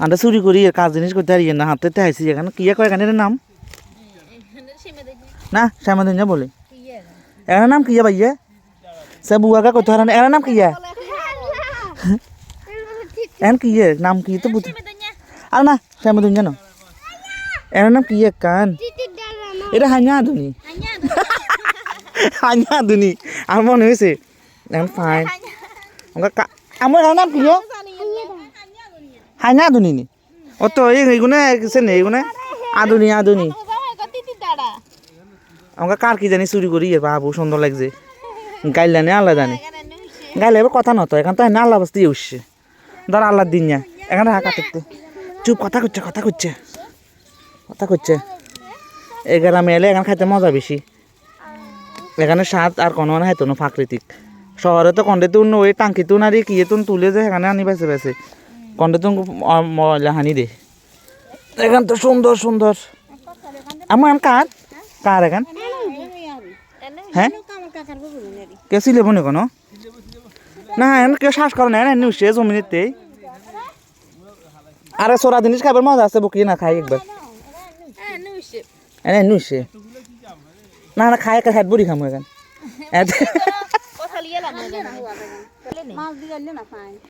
আমরা চুরি করি কাজ জিনিস করতে হারিয়ে না হাতে আইসি এখানে কি কয় এখানে নাম না শ্যামাদিন বলে এর নাম কি ভাইয়া সে বুয়াগা কত হারান এর নাম কি এন কি নাম কি তো বুঝ আর না শ্যামাদিন জানো এর নাম কি কান এটা হাইনা দুনি হাইনা দুনি আমার মনে হয়েছে এখন ফাইন আমার নাম কি হাইনা দুনি নি ও তো এইগুলো এইগুলো আদুনি আদুনি আমাকে কার কি জানি চুরি করি বাবু সুন্দর লাগছে গাইলা নে আল্লাহ জানে গাইলে এবার কথা নতো এখন তো আল্লাহ বাস্তি উঠছে ধর আল্লাহর দিন না এখানে হাঁকা করতে চুপ কথা করছে কথা করছে কথা করছে এই গ্রামে এলে এখানে খাইতে মজা বেশি এখানে স্বাদ আর কোনো মানে হয়তো না প্রাকৃতিক শহরে তো কন্ডে তুন ওই টাঙ্কি তুন আর কি তুন তুলে যে এখানে আনি বেছে বেছে কন্ডে তুন ময়লা হানি দে এখান তো সুন্দর সুন্দর আমার কার কার এখান হ্যাঁ কে ছিলে বনে কোনো না এখন কেউ শ্বাস করে না এমনি উঠছে জমিনেতেই আরে সোরা জিনিস খাবার মজা আছে বকি না খাই একবার এনে নুইছে না না খাই একটা হাত বুড়ি খামো এখান